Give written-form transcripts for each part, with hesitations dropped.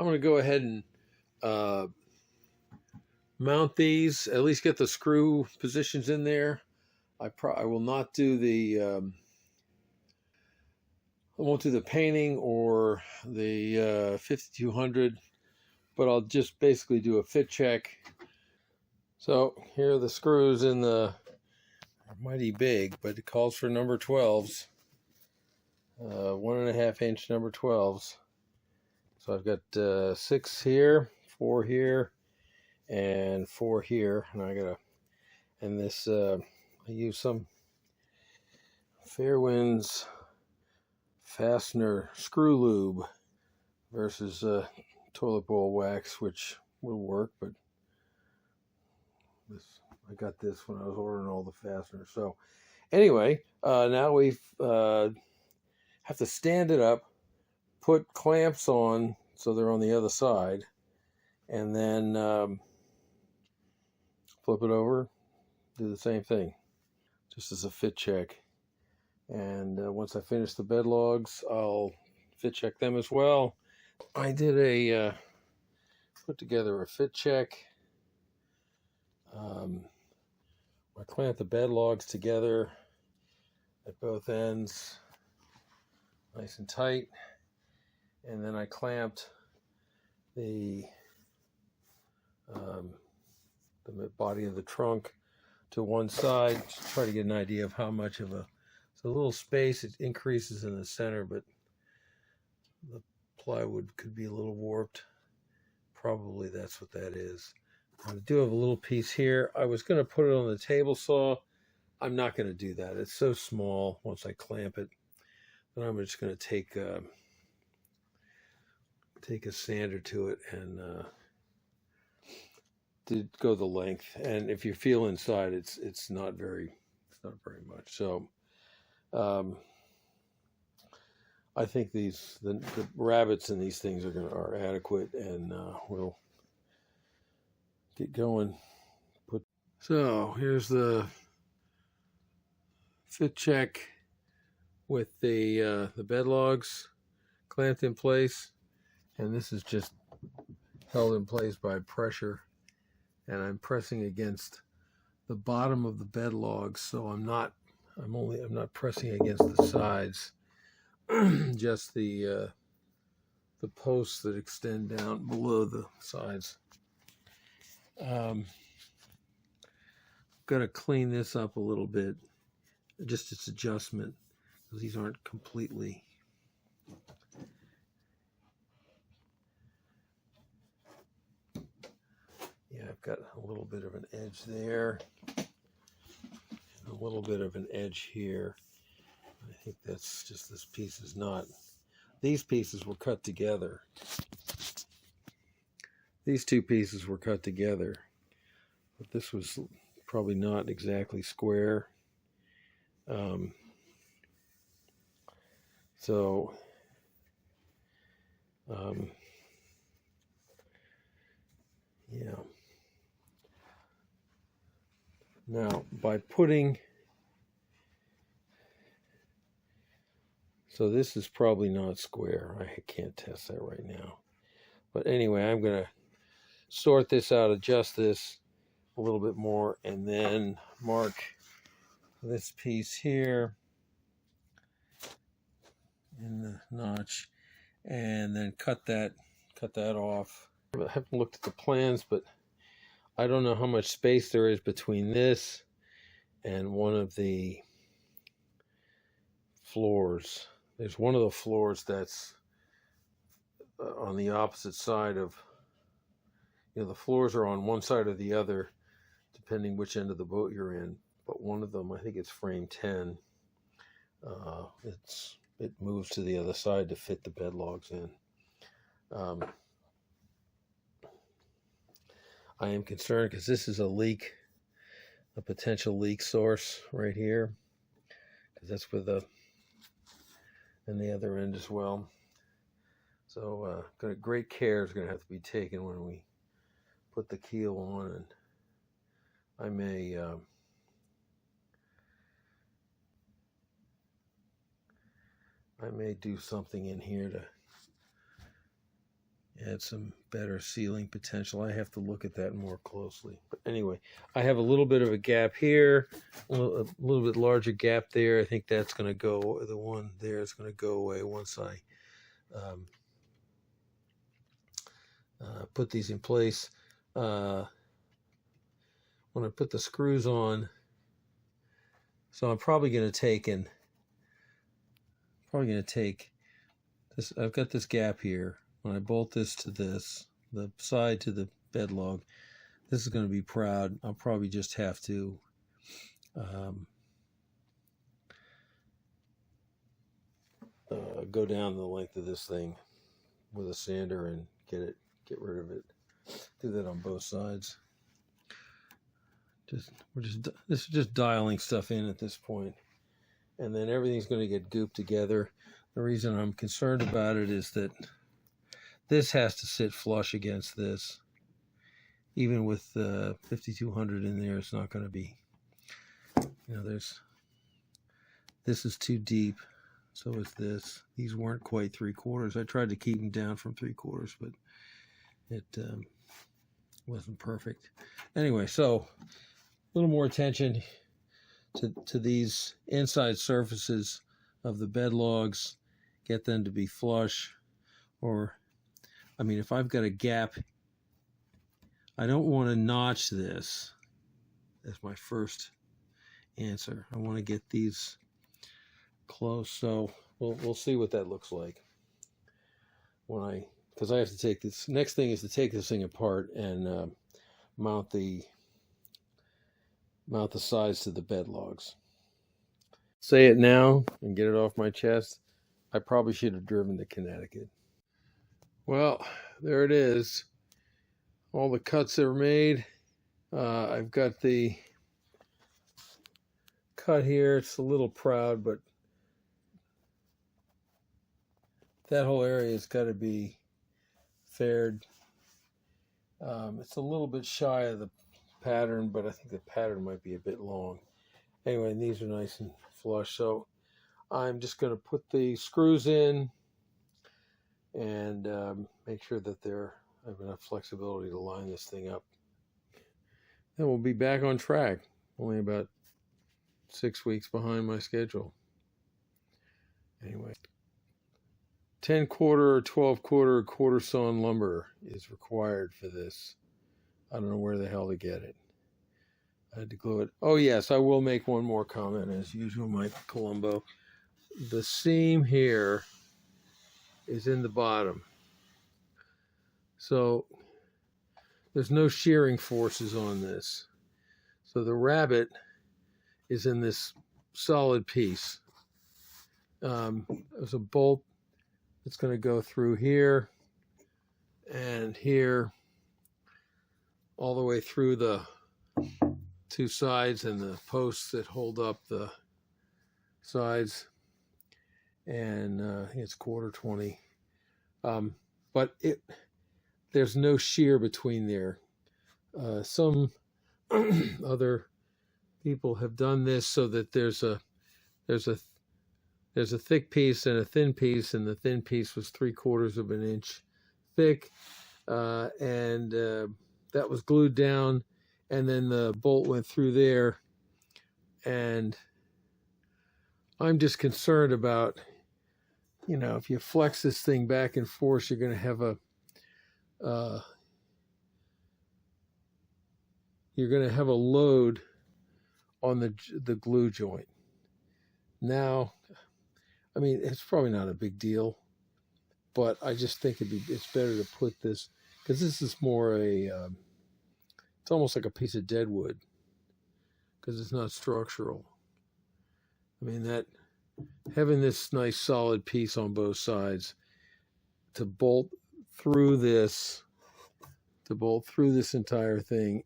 I'm going to go ahead and mount these, at least get the screw positions in there. I will not do the I won't do the painting or the 5200, but I'll just basically do a fit check. So here are the screws in the mighty big, but it calls for number 12s, 1.5 inch number 12s. So I've got 6 here, 4 here, and 4 here, and and this I use some Fairwinds fastener screw lube versus toilet bowl wax, which will work, but I got this when I was ordering all the fasteners. So anyway, now we have to stand it up, put clamps on so they're on the other side, and then flip it over, do the same thing, just as a fit check. And once I finish the bed logs, I'll fit check them as well. I did put together a fit check. I clamped the bed logs together at both ends, nice and tight, and then I clamped the body of the trunk to one side to try to get an idea of how much of a little space. It increases in the center, but the plywood could be a little warped. Probably that's what that is. I do have a little piece here. I was going to put it on the table saw. I'm not going to do that. It's so small once I clamp it. Then I'm just going to take a sander to it and go the length. And if you feel inside, it's not very much. So I think the rabbets in these things are adequate, and we'll get going. So here's the fit check with the bed logs clamped in place, and this is just held in place by pressure, and I'm pressing against the bottom of the bed logs, so I'm not pressing against the sides, just the posts that extend down below the sides. Got to clean this up a little bit, just its adjustment, because these aren't completely. Yeah, I've got a little bit of an edge there, and a little bit of an edge here. I think that's just, this piece is not. These pieces were cut together. These two pieces were cut together, but this was probably not exactly square. Yeah. Now, by putting, so this is probably not square. I can't test that right now. But anyway, I'm going to sort this out, adjust this a little bit more, and then mark this piece here in the notch, and then cut that off. I haven't looked at the plans, but I don't know how much space there is between this and one of the floors. There's one of the floors that's on the opposite side of, the floors are on one side or the other, depending which end of the boat you're in. But one of them, I think it's frame 10, it moves to the other side to fit the bed logs in. I am concerned because this is a potential leak source right here, because that's where and the other end as well. So great care is going to have to be taken when we put the keel on, and I may do something in here to, add some better sealing potential. I have to look at that more closely. But anyway, I have a little bit of a gap here, a little bit larger gap there. I think that's going to go, the one there is going to go away once I put these in place. When I put the screws on, so I'm probably going to take this. I've got this gap here. When I bolt this to this, the side to the bed log, this is going to be proud. I'll probably just have to go down the length of this thing with a sander and get rid of it. Do that on both sides. This is just dialing stuff in at this point, and then everything's going to get gooped together. The reason I'm concerned about it is that this has to sit flush against this. Even with 5200 in there, it's not going to be, this is too deep. So is this. These weren't quite 3/4. I tried to keep them down from 3/4, but it wasn't perfect. Anyway, so a little more attention to these inside surfaces of the bed logs. Get them to be flush. Or, I mean, if I've got a gap, I don't want to notch this as my first answer. I want to get these close. So we'll see what that looks like when because I have to take this. Next thing is to take this thing apart and mount the sides to the bed logs. Say it now and get it off my chest. I probably should have driven to Connecticut. Well, there it is. All the cuts are made. I've got the cut here. It's a little proud, but that whole area has got to be faired. It's a little bit shy of the pattern, but I think the pattern might be a bit long. Anyway, and these are nice and flush. So I'm just going to put the screws in and make sure that I have enough flexibility to line this thing up. Then we'll be back on track. Only about 6 weeks behind my schedule. Anyway, 10/4 or 12/4 quarter sawn lumber is required for this. I don't know where the hell to get it. I had to glue it. Oh yes, I will make one more comment as usual, Mike Colombo. The seam here is in the bottom. So there's no shearing forces on this. So the rabbet is in this solid piece. There's a bolt that's going to go through here and here, all the way through the two sides and the posts that hold up the sides. And I think it's 1/4 20. But there's no shear between there. Some other people have done this so that there's a thick piece and a thin piece, and the thin piece was 3/4 of an inch thick, and that was glued down, and then the bolt went through there. And I'm just concerned about, if you flex this thing back and forth, you're going to have a load on the glue joint. Now, I mean, it's probably not a big deal, but I just think it's better to put this, because this is more it's almost like a piece of dead wood, because it's not structural. I mean, having this nice solid piece on both sides to bolt through this entire thing,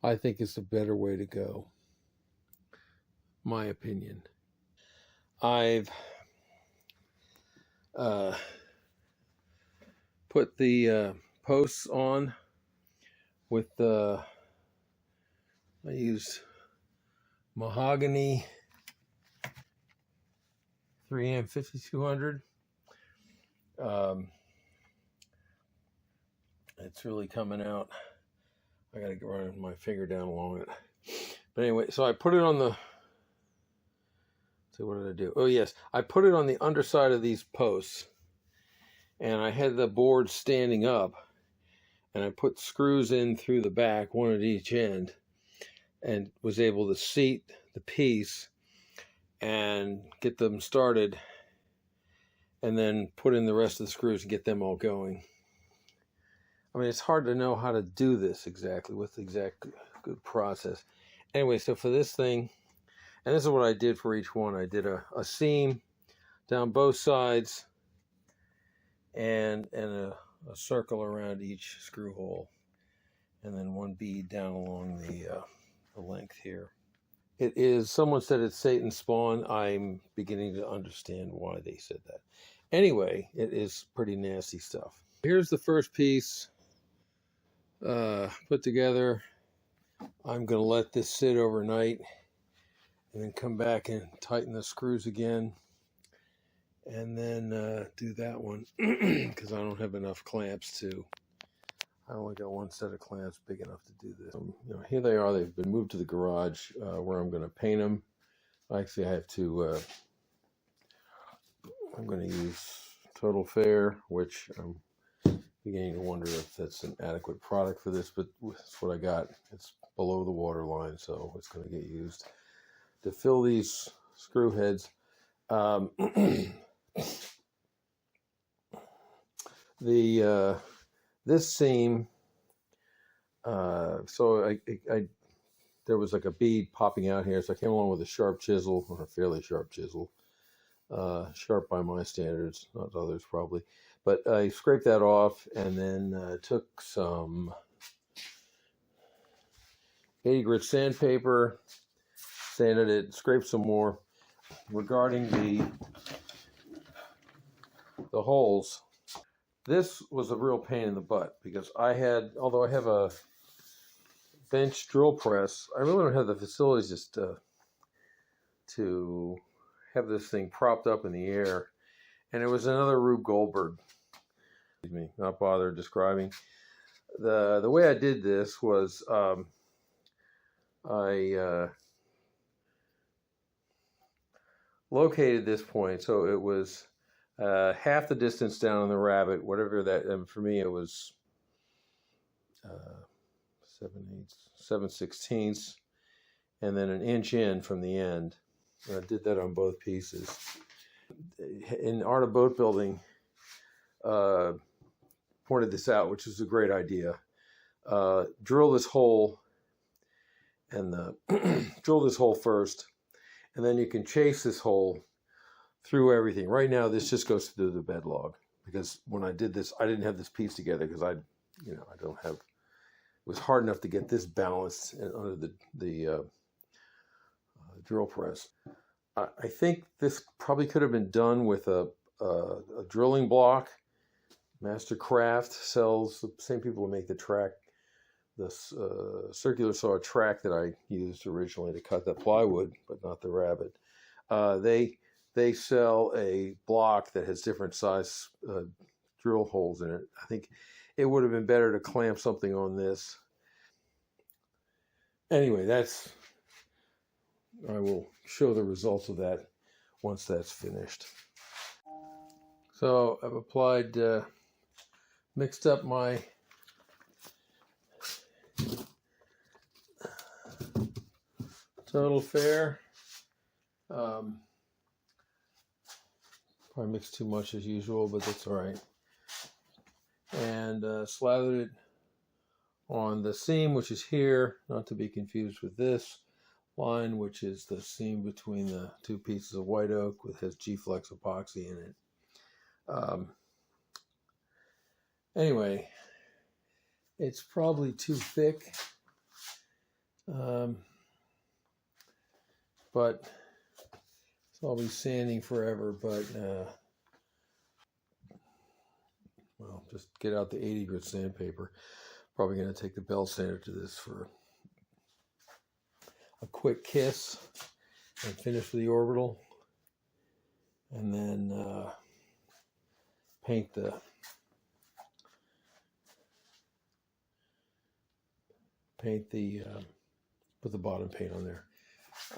I think is the better way to go. My opinion. I've put the posts on with I used mahogany 3M 5200, It's really coming out. I gotta run my finger down along it. But anyway, so I put it on the, so what did I do? Oh yes, I put it on the underside of these posts, and I had the board standing up, and I put screws in through the back, one at each end, and was able to seat the piece and get them started, and then put in the rest of the screws and get them all going. I mean, it's hard to know how to do this exactly with the exact good process. Anyway, so for this thing, and this is what I did for each one. I did a seam down both sides and a circle around each screw hole, and then one bead down along the length here. It is, someone said it's Satan's spawn. I'm beginning to understand why they said that. Anyway, it is pretty nasty stuff. Here's the first piece put together. I'm going to let this sit overnight and then come back and tighten the screws again, and then do that one because I don't have enough clamps to. I only got one set of clamps big enough to do this. You know, here they are. They've been moved to the garage where I'm going to paint them. Actually, I have to. I'm going to use Total Fair, which I'm beginning to wonder if that's an adequate product for this, but that's what I got. It's below the water line, so it's going to get used to fill these screw heads. This seam, so I there was like a bead popping out here, so I came along with a sharp chisel, or a fairly sharp chisel, sharp by my standards, not others probably, but I scraped that off, and then took some 80 grit sandpaper, sanded it, scraped some more. Regarding the holes, this was a real pain in the butt because I had, although I have a bench drill press, I really don't have the facilities just to have this thing propped up in the air. And it was another Rube Goldberg. Excuse me, not bother describing. The way I did this was I located this point, so it was half the distance down on the rabbet, whatever that, and for me it was 7/16, and then an inch in from the end. And I did that on both pieces. In Art of Boat Building, pointed this out, which is a great idea. Drill this hole, and drill this hole first, and then you can chase this hole through everything. Right now, this just goes through the bed log, because when I did this, I didn't have this piece together because I don't have. It was hard enough to get this balanced under the drill press. I think this probably could have been done with a drilling block. Mastercraft sells, the same people who make the track, this circular saw track that I used originally to cut the plywood, but not the rabbet. They sell a block that has different size drill holes in it. I think it would have been better to clamp something on this. Anyway, I will show the results of that once that's finished. So I've applied, mixed up my Total Fair. Probably mixed too much as usual, but that's all right. And slathered it on the seam, which is here, not to be confused with this line, which is the seam between the two pieces of white oak, which has G-Flex epoxy in it. Anyway, it's probably too thick, but so I'll be sanding forever. But well, just get out the 80 grit sandpaper. Probably going to take the bell sander to this for a quick kiss and finish with the orbital, and then paint the put the bottom paint on there.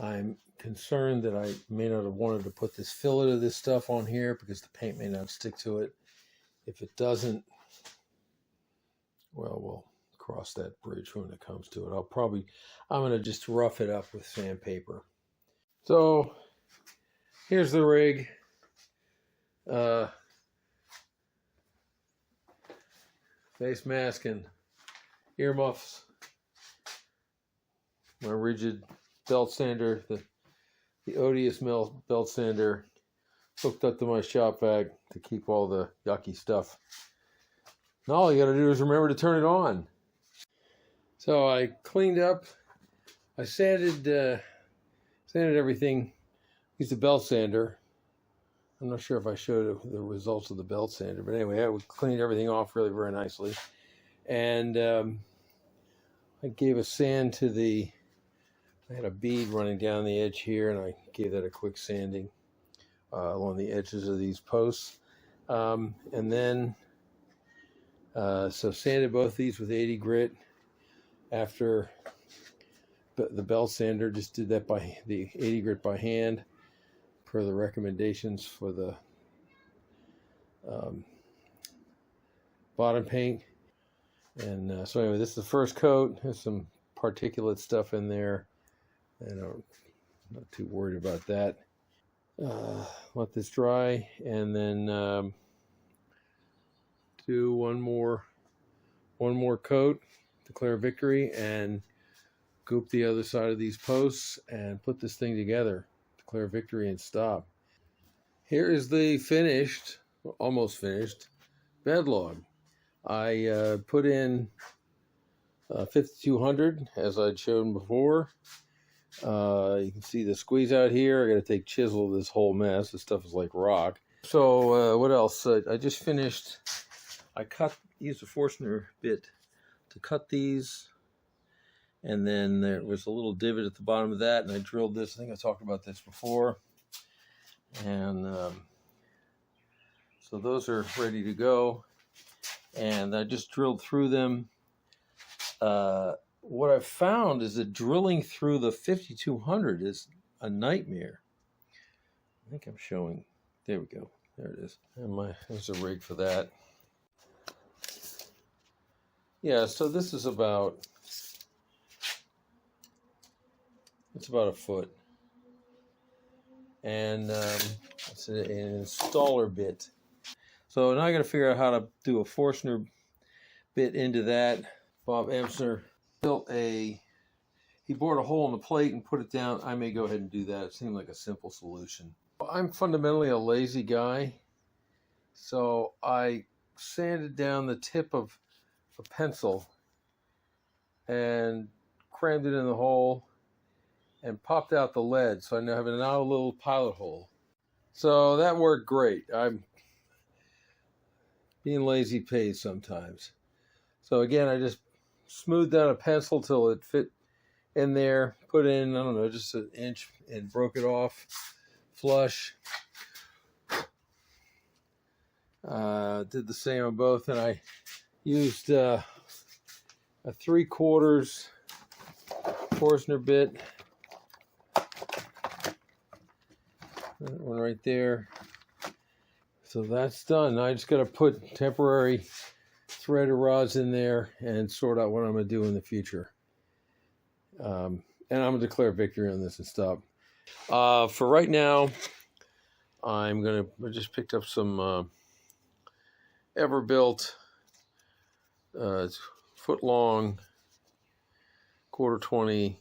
I'm concerned that I may not have wanted to put this fillet of this stuff on here because the paint may not stick to it. If it doesn't, well, we'll cross that bridge when it comes to it. I'm going to just rough it up with sandpaper. So here's the rig. Face mask and earmuffs. My rigid belt sander, the odious belt sander, hooked up to my shop vac to keep all the yucky stuff. Now all you got to do is remember to turn it on. So I cleaned up. I sanded everything. Used a belt sander. I'm not sure if I showed the results of the belt sander, but anyway, I cleaned everything off really very nicely. And I gave a sand to I had a bead running down the edge here, and I gave that a quick sanding along the edges of these posts. And then, so sanded both these with 80 grit after the belt sander. Just did that by the 80 grit by hand per the recommendations for the bottom paint. And so anyway, this is the first coat. There's some particulate stuff in there. And I'm not too worried about that. Let this dry, and then do one more coat, declare victory, and goop the other side of these posts and put this thing together, declare victory, and stop. Here is the finished, almost finished, bed log. I put in 5200 as I'd shown before. You can see the squeeze out here. I got to take chisel this whole mess. This stuff is like rock. So what else? I just finished. I used a Forstner bit to cut these, and then there was a little divot at the bottom of that, and I drilled this. I think I talked about this before. And so those are ready to go, and I just drilled through them. What I've found is that drilling through the 5200 is a nightmare. I think I'm showing. There we go. There it is. And there's a rig for that. Yeah, so this is about, it's about a foot. And it's an installer bit. So now I got to figure out how to do a Forstner bit into that. Bob Emsner built he bored a hole in the plate and put it down. I may go ahead and do that. It seemed like a simple solution. I'm fundamentally a lazy guy, so I sanded down the tip of a pencil and crammed it in the hole and popped out the lead. So I now have a little pilot hole. So that worked great. Being lazy pays sometimes. So again, I just smoothed down a pencil till it fit in there, put in, I don't know, just an inch, and broke it off flush. Did the same on both, and I used a 3/4 Forstner bit. That one right there. So that's done. I just got to put temporary threaded rods in there and sort out what I'm going to do in the future. And I'm going to declare victory on this and stop. For right now, I just picked up some Everbuilt foot-long, 1/4-20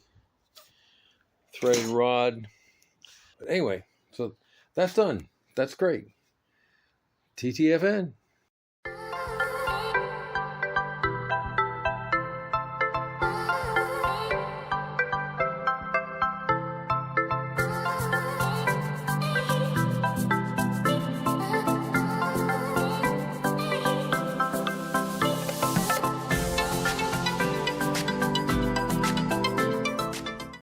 threaded rod. But anyway, so that's done. That's great. TTFN.